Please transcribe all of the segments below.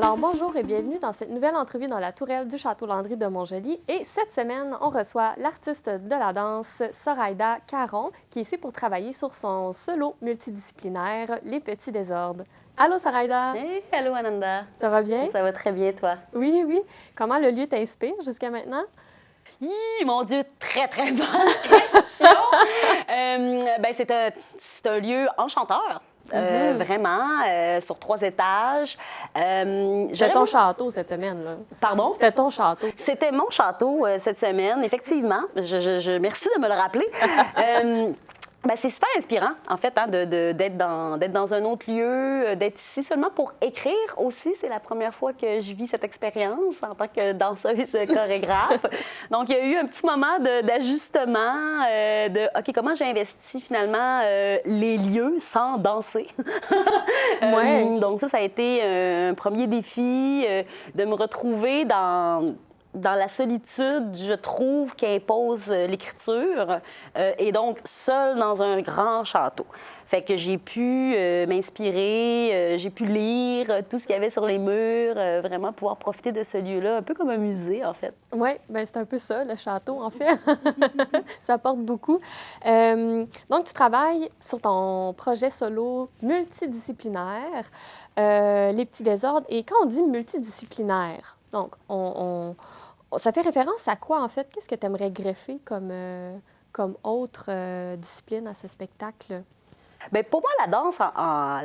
Alors, bonjour et bienvenue dans cette nouvelle entrevue dans la tourelle du Château Landry de Montjoly. Et cette semaine, on reçoit l'artiste de la danse, Soraïda Caron, qui est ici pour travailler sur son solo multidisciplinaire, Les Petits Désordres. Allô, Soraïda! Hey, allô, Ananda! Ça va bien? Ça va très bien, toi? Oui, oui. Comment le lieu t'inspire jusqu'à maintenant? Mon Dieu, très, très bonne question! C'est un lieu enchanteur. Vraiment, sur 3 étages. C'était ton château cette semaine, là. Pardon? C'était ton château. C'était mon château cette semaine, effectivement. Merci de me le rappeler. C'est super inspirant, en fait, hein, d'être dans un autre lieu, d'être ici seulement pour écrire aussi. C'est la première fois que je vis cette expérience en tant que danseuse chorégraphe. Donc, il y a eu un petit moment d'ajustement, OK, comment j'investis finalement les lieux sans danser? Ouais. Donc, ça a été un premier défi de me retrouver dans la solitude, je trouve, qu'impose l'écriture, et donc seule dans un grand château. Fait que j'ai pu m'inspirer, j'ai pu lire tout ce qu'il y avait sur les murs, vraiment pouvoir profiter de ce lieu-là, un peu comme un musée, en fait. Oui, bien, c'est un peu ça, le château, en fait. Ça apporte beaucoup. Donc, tu travailles sur ton projet solo multidisciplinaire, Les Petits Désordres. Et quand on dit multidisciplinaire, donc, ça fait référence à quoi, en fait? Qu'est-ce que tu aimerais greffer comme autre discipline à ce spectacle? Bien, pour moi, la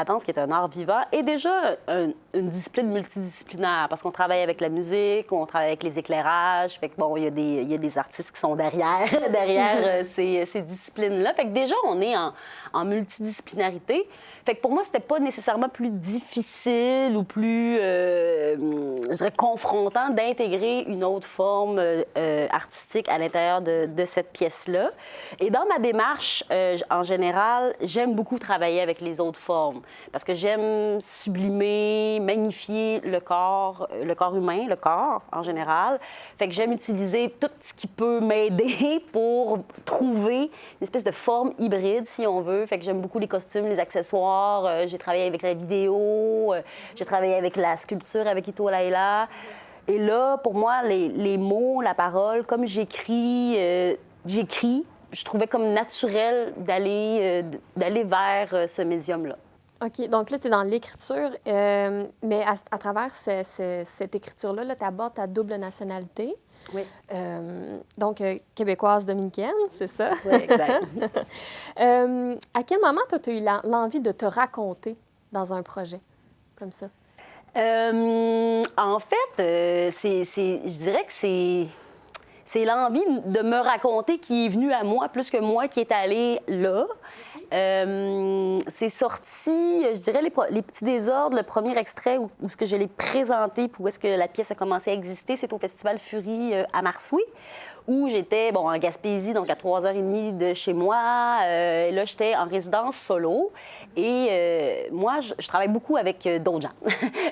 danse qui est un art vivant, est déjà une discipline multidisciplinaire parce qu'on travaille avec la musique, on travaille avec les éclairages. Fait que, bon, il y a des artistes qui sont derrière ces disciplines-là. Fait que déjà, on est en multidisciplinarité. Fait que pour moi, c'était pas nécessairement plus difficile ou plus, je dirais, confrontant d'intégrer une autre forme artistique à l'intérieur de cette pièce-là. Et dans ma démarche, en général, j'aime beaucoup travailler avec les autres formes parce que j'aime sublimer, magnifier le corps humain, le corps en général. Fait que j'aime utiliser tout ce qui peut m'aider pour trouver une espèce de forme hybride, si on veut. Fait que j'aime beaucoup les costumes, les accessoires. J'ai travaillé avec la vidéo, j'ai travaillé avec la sculpture avec Ito Laila. Et là, pour moi, les mots, la parole, comme j'écris, je trouvais comme naturel d'aller vers ce médium-là. OK. Donc là, tu es dans l'écriture, mais à travers cette écriture-là, tu abordes ta double nationalité. Oui. Donc, québécoise dominicaine, c'est ça? Oui, exact. À quel moment tu as eu l'envie de te raconter dans un projet comme ça? En fait, je dirais que c'est l'envie de me raconter qui est venue à moi plus que moi qui est allée là. C'est sorti, je dirais, les Petits Désordres, le premier extrait où ce que je l'ai présenté, puis où est-ce que la pièce a commencé à exister, c'est au Festival Fury à Marsoui, où j'étais en Gaspésie, donc à 3h30 de chez moi. Là, j'étais en résidence solo. Et moi, je travaille beaucoup avec d'autres gens.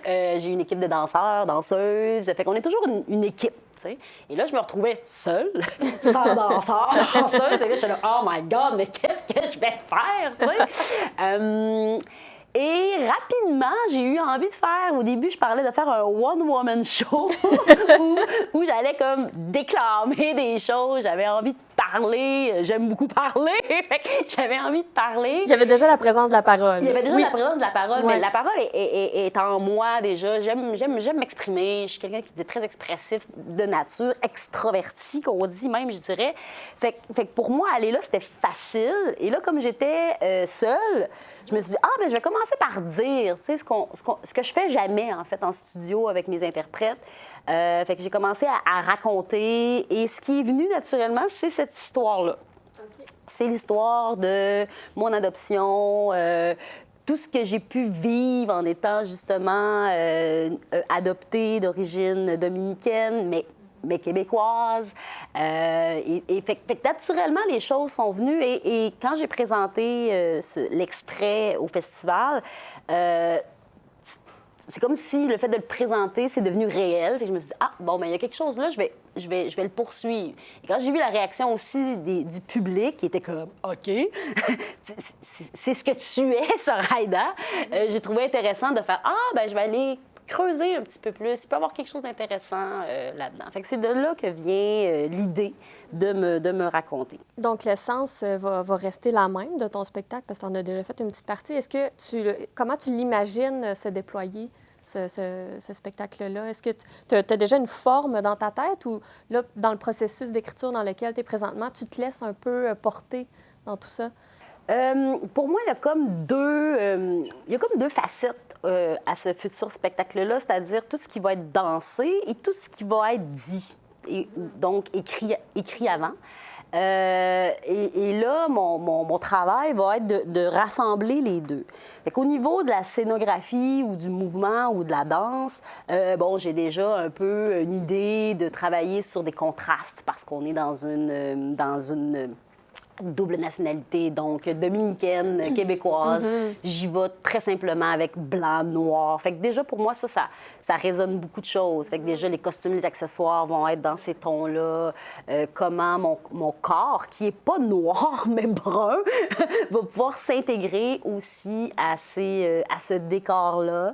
J'ai une équipe de danseurs, danseuses. Fait qu'on est toujours une équipe. T'sais. Et là, je me retrouvais seule, sans danseur, danseuse. Et là, j'étais là, oh my God, mais qu'est-ce que je vais faire? Et rapidement, j'ai eu envie de faire, au début, je parlais de faire un one-woman show où j'allais comme déclamer des choses. J'avais envie de parler. J'aime beaucoup parler. J'avais envie de parler. Il y avait déjà la présence de la parole. Il y avait déjà la présence de la parole, Ouais. mais la parole est en moi déjà. J'aime m'exprimer. Je suis quelqu'un qui est très expressif de nature, extraverti, qu'on dit même, je dirais. Fait que pour moi, aller là, c'était facile. Et là, comme j'étais seule, je me suis dit, je vais commencer par dire, tu sais, ce que je fais jamais, en fait, en studio avec mes interprètes. Fait que j'ai commencé à raconter. Et ce qui est venu naturellement, c'est cette histoire-là. OK. C'est l'histoire de mon adoption, tout ce que j'ai pu vivre en étant justement adoptée d'origine dominicaine, mais québécoise. Fait que naturellement, les choses sont venues. Et quand j'ai présenté l'extrait au festival, c'est comme si le fait de le présenter, c'est devenu réel. Fait que je me suis dit, il y a quelque chose là, je vais le poursuivre. Et quand j'ai vu la réaction aussi du public, qui était comme, OK, c'est ce que tu es, Soraïda, j'ai trouvé intéressant de faire, je vais aller creuser un petit peu plus. Il peut y avoir quelque chose d'intéressant là-dedans. Fait que c'est de là que vient l'idée de me raconter. Donc, l'essence va rester la même de ton spectacle parce que tu en as déjà fait une petite partie. Comment tu l'imagines se déployer, ce spectacle-là? Est-ce que tu as déjà une forme dans ta tête ou là, dans le processus d'écriture dans lequel tu es présentement, tu te laisses un peu porter dans tout ça? Pour moi, il y a comme deux facettes à ce futur spectacle-là, c'est-à-dire tout ce qui va être dansé et tout ce qui va être dit, donc écrit avant. Et là, mon travail va être de rassembler les deux. Fait qu'au niveau de la scénographie ou du mouvement ou de la danse, j'ai déjà un peu une idée de travailler sur des contrastes parce qu'on est dans une double nationalité, donc dominicaine, québécoise. J'y vais très simplement avec blanc, noir. Fait que déjà, pour moi, ça résonne beaucoup de choses. Fait que déjà, les costumes, les accessoires vont être dans ces tons-là. Comment mon corps, qui est pas noir, mais brun, va pouvoir s'intégrer aussi à ce décor-là.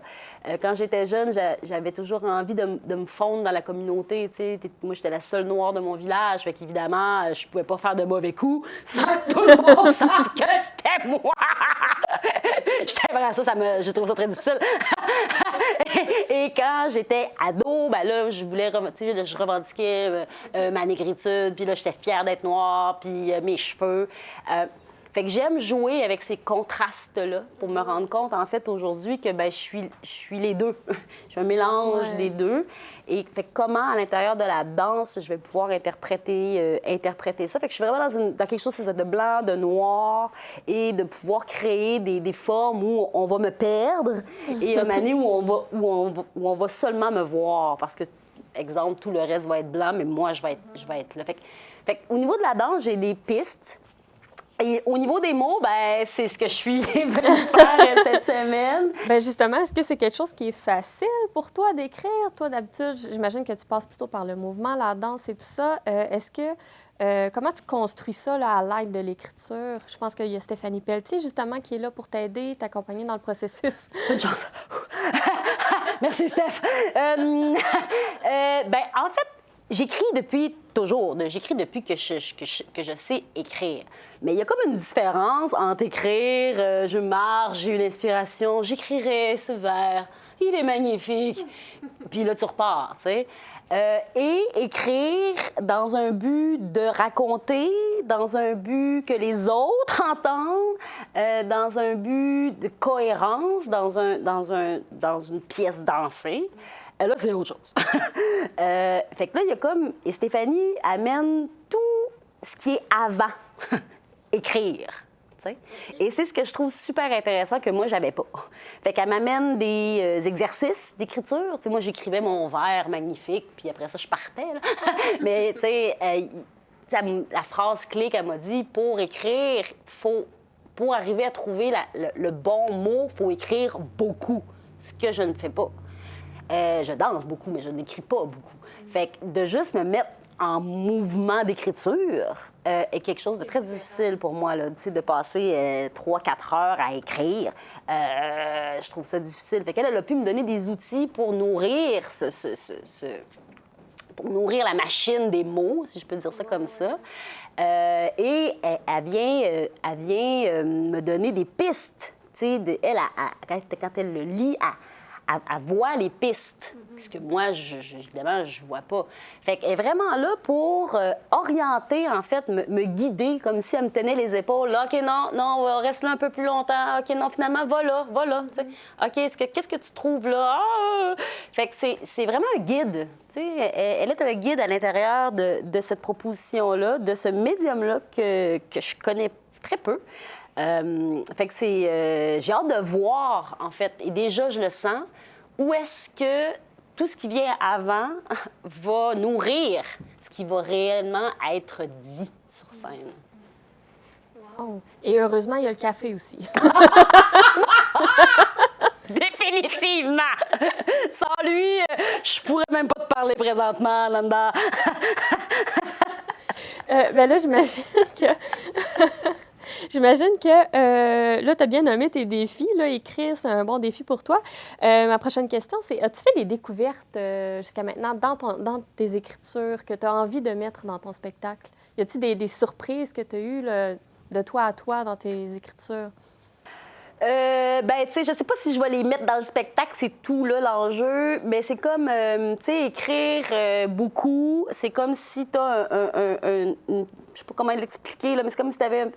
Quand j'étais jeune, j'avais toujours envie de me fondre dans la communauté. T'sais. Moi, j'étais la seule noire de mon village. Fait qu'évidemment, je pouvais pas faire de mauvais coups sans que tout le monde sache que c'était moi. J'étais vraiment j'ai trouvé ça très difficile. Et quand j'étais ado, là, je revendiquais ma négritude. Puis là, j'étais fière d'être noire, puis mes cheveux. Fait que j'aime jouer avec ces contrastes-là pour me rendre compte, en fait, aujourd'hui, que je suis les deux. Je suis un mélange des deux. Et fait que comment, à l'intérieur de la danse, je vais pouvoir interpréter ça. Fait que je suis vraiment dans quelque chose de blanc, de noir, et de pouvoir créer des formes où on va me perdre et une année où on va seulement me voir. Parce que, exemple, tout le reste va être blanc, mais moi, je vais être là. Fait que, au niveau de la danse, j'ai des pistes. Et au niveau des mots, c'est ce que je suis venue faire cette semaine. Justement, est-ce que c'est quelque chose qui est facile pour toi d'écrire? Toi, d'habitude, j'imagine que tu passes plutôt par le mouvement, la danse et tout ça. Comment tu construis ça là, à l'aide de l'écriture? Je pense qu'il y a Stéphanie Pelletier, justement, qui est là pour t'aider, t'accompagner dans le processus. Bonne chance. Merci, Steph. En fait, j'écris depuis toujours. J'écris depuis que je sais écrire. Mais il y a comme une différence entre écrire, je marche, j'ai une inspiration, j'écrirai ce vers, il est magnifique. Puis là, tu repars, tu sais. Et écrire dans un but de raconter, dans un but que les autres entendent, dans un but de cohérence, dans une pièce dansée. Là, c'est autre chose. Fait que là, il y a comme... Et Stéphanie amène tout ce qui est avant écrire. T'sais? Et c'est ce que je trouve super intéressant que moi, j'avais pas. Fait qu'elle m'amène des exercices d'écriture. T'sais, moi, j'écrivais mon vers magnifique, puis après ça, je partais. Là. Mais, tu sais, la phrase clé qu'elle m'a dit, pour écrire, pour arriver à trouver le bon mot, il faut écrire beaucoup, ce que je ne fais pas. Je danse beaucoup, mais je n'écris pas beaucoup. Fait que de juste me mettre en mouvement d'écriture est quelque chose de très difficile pour moi, là, de passer 3-4 heures à écrire. Je trouve ça difficile. Fait qu'elle a pu me donner des outils pour nourrir pour nourrir la machine des mots, si je peux dire ça comme ça. Et elle vient me donner des pistes. Quand elle le lit, elle voit les pistes, ce que moi, évidemment, je vois pas. Fait qu'elle est vraiment là pour orienter, en fait, me guider, comme si elle me tenait les épaules. Là, OK, non, reste là un peu plus longtemps. OK, non, finalement, va là. T'sais. OK, qu'est-ce que tu trouves là? Ah! Fait que c'est vraiment un guide. Elle est un guide à l'intérieur de cette proposition-là, de ce médium-là que je connais très peu. Fait que j'ai hâte de voir, en fait, et déjà, je le sens, où est-ce que tout ce qui vient avant va nourrir ce qui va réellement être dit sur scène. Wow. Et heureusement, il y a le café aussi. Définitivement! Sans lui, je pourrais même pas te parler présentement, Nanda. Là, j'imagine que... J'imagine que là, tu as bien nommé tes défis. Là, écrire, c'est un bon défi pour toi. Ma prochaine question, c'est as-tu fait des découvertes jusqu'à maintenant dans tes écritures que tu as envie de mettre dans ton spectacle? Y a-t-il des surprises que tu as eues là, de toi à toi dans tes écritures? Ben, tu sais, je sais pas si je vais les mettre dans le spectacle, c'est tout, là, l'enjeu, mais c'est comme, tu sais, écrire beaucoup, c'est comme si t'as je sais pas comment l'expliquer, là, mais c'est comme si t'avais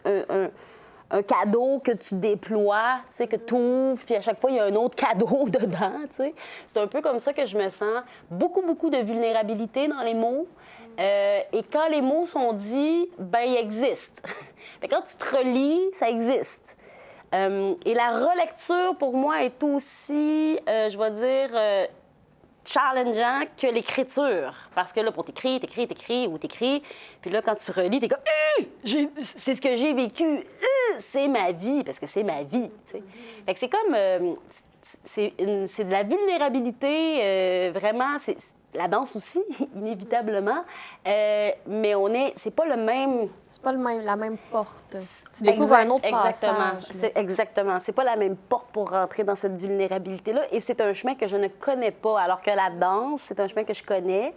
un cadeau que tu déploies, tu sais, que tu ouvres, puis à chaque fois, il y a un autre cadeau dedans, tu sais. C'est un peu comme ça que je me sens. Beaucoup, beaucoup de vulnérabilité dans les mots. Et quand les mots sont dits, ben ils existent. Fait que quand tu te relis, ça existe. Et la relecture, pour moi, est aussi, je vais dire, challengeant que l'écriture. Parce que là, pour t'écrire, ou t'écris, puis là, quand tu relis, t'es comme c'est ce que j'ai vécu, c'est ma vie, parce que c'est ma vie, tu sais. Fait que c'est comme, c'est de la vulnérabilité, vraiment, c'est la danse aussi, inévitablement, mais c'est pas le même... C'est pas la même porte. Tu découvres un autre passage. Exactement. C'est pas la même porte pour rentrer dans cette vulnérabilité-là. Et c'est un chemin que je ne connais pas, alors que la danse, c'est un chemin que je connais.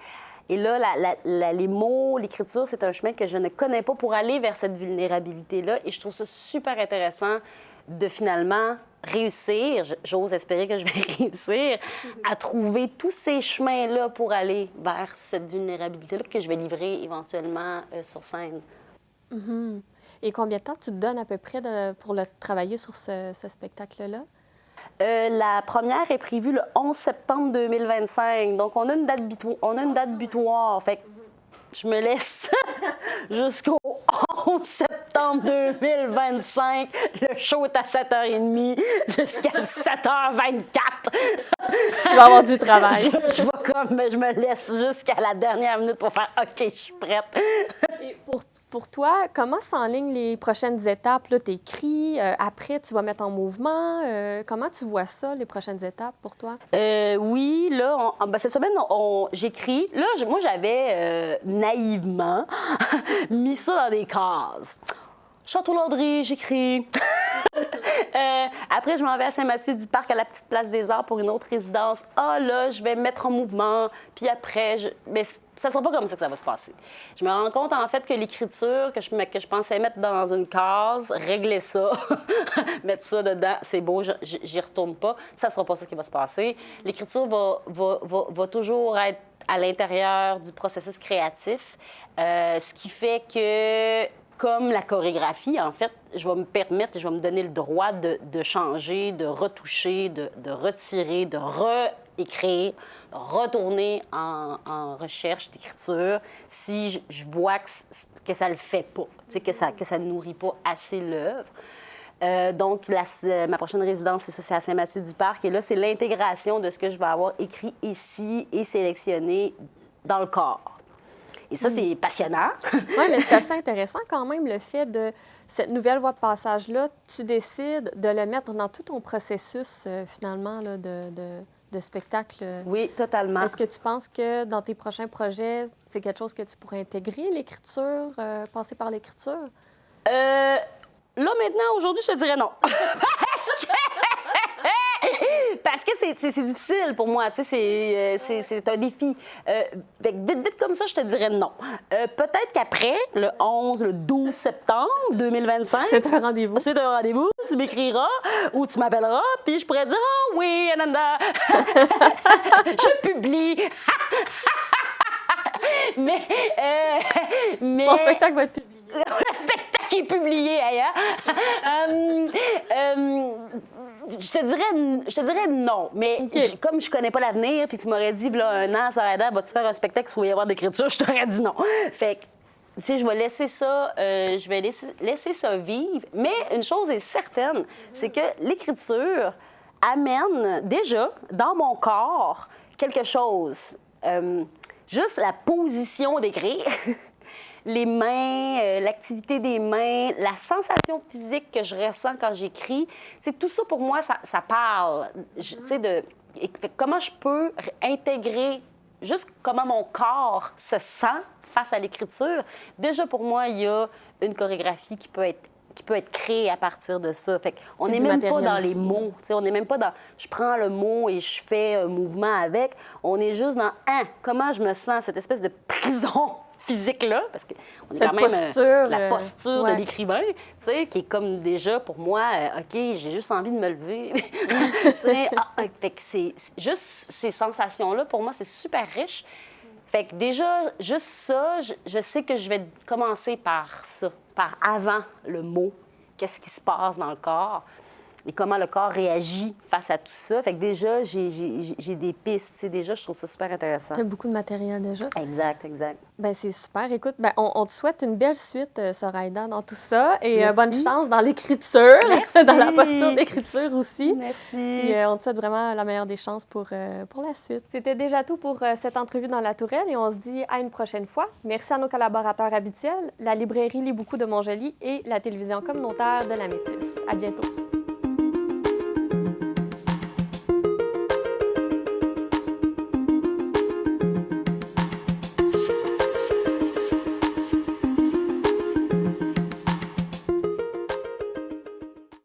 Et là, les mots, l'écriture, c'est un chemin que je ne connais pas pour aller vers cette vulnérabilité-là. Et je trouve ça super intéressant de finalement réussir, j'ose espérer que je vais réussir, à trouver tous ces chemins-là pour aller vers cette vulnérabilité-là que je vais livrer éventuellement sur scène. Mm-hmm. Et combien de temps tu te donnes à peu près pour travailler sur ce spectacle-là? La première est prévue le 11 septembre 2025. Donc, on a une date butoir. Fait que je me laisse jusqu'au 11 septembre 2025. Le show est à 7h30 jusqu'à 7h24. Tu vas avoir du travail. je me laisse jusqu'à la dernière minute pour faire « OK, je suis prête ». Et pour toi, comment s'enlignent les prochaines étapes? Là, t'écris, après, tu vas mettre en mouvement. Comment tu vois ça, les prochaines étapes pour toi? Oui, là, cette semaine, j'écris. Là, moi, j'avais naïvement mis ça dans des cases. Château-Landry, j'écris. Après, je m'en vais à Saint-Mathieu-du-Parc, à la Petite Place des Arts, pour une autre résidence. Ah, là, je vais me mettre en mouvement. Puis après, mais ça ne sera pas comme ça que ça va se passer. Je me rends compte, en fait, que l'écriture que je pensais mettre dans une case, régler ça, mettre ça dedans, c'est beau, j'y retourne pas. Ça ne sera pas ça qui va se passer. L'écriture va toujours être à l'intérieur du processus créatif, ce qui fait que... Comme la chorégraphie, en fait, je vais me donner le droit de changer, de retoucher, de retirer, de réécrire, de retourner en recherche d'écriture si je vois que ça le fait pas, que ça ne nourrit pas assez l'œuvre. Donc, ma prochaine résidence, c'est à Saint-Mathieu-du-Parc. Et là, c'est l'intégration de ce que je vais avoir écrit ici et sélectionné dans le corps. Et ça, c'est passionnant. Oui, mais c'est assez intéressant quand même, le fait de cette nouvelle voie de passage-là, tu décides de le mettre dans tout ton processus, finalement, là, de spectacle. Oui, totalement. Est-ce que tu penses que dans tes prochains projets, c'est quelque chose que tu pourrais intégrer, l'écriture, passer par l'écriture? Là, maintenant, aujourd'hui, je te dirais non. Parce que c'est difficile pour moi, tu sais, c'est un défi. Vite comme ça, je te dirais non. Peut-être qu'après, le 11, le 12 septembre 2025... C'est un rendez-vous. C'est un rendez-vous, tu m'écriras ou tu m'appelleras, puis je pourrais dire « Ah oui, Ananda, je publie! » mais... Mon spectacle va être publié. Le spectacle est publié, ailleurs. Je te dirais non. Mais okay. Comme je connais pas l'avenir, puis tu m'aurais dit, là, 1 an, ça aurait vas-tu faire un spectacle où il va y avoir d'écriture? Je t'aurais dit non. Fait que, tu sais, je vais laisser ça, laisser ça vivre. Mais une chose est certaine, c'est que l'écriture amène déjà dans mon corps quelque chose. Juste la position d'écrire. Les mains, l'activité des mains, la sensation physique que je ressens quand j'écris, tout ça pour moi, ça parle. Comment je peux intégrer juste comment mon corps se sent face à l'écriture. Déjà, pour moi, il y a une chorégraphie qui peut être qui peut être créé à partir de ça. Fait qu'on C'est n'est du même pas matériel dans les aussi. mots. Tu sais, on n'est même pas dans je prends le mot et je fais un mouvement avec. On est juste dans comment je me sens, cette espèce de prison physique-là, parce qu'on est Cette quand même posture, la posture ouais. de l'écrivain, tu sais, qui est comme déjà pour moi, OK, j'ai juste envie de me lever. Tu sais, fait que c'est juste ces sensations-là, pour moi, c'est super riche. Fait que déjà, juste ça, je sais que je vais commencer par ça, par avant le mot, qu'est-ce qui se passe dans le corps et comment le corps réagit face à tout ça. Fait que déjà, j'ai des pistes. Tu sais, déjà, je trouve ça super intéressant. Tu as beaucoup de matériel déjà. Exact, exact. Ben c'est super. Écoute, ben, on te souhaite une belle suite, Soraïda, dans tout ça. Et Merci. bonne chance dans l'écriture, Merci. dans la posture d'écriture aussi. Merci. Puis, on te souhaite vraiment la meilleure des chances pour la suite. C'était déjà tout pour cette entrevue dans La Tourelle et on se dit à une prochaine fois. Merci à nos collaborateurs habituels, la librairie Les Beaucoup de Montjoly et la télévision communautaire de la Métisse. À bientôt.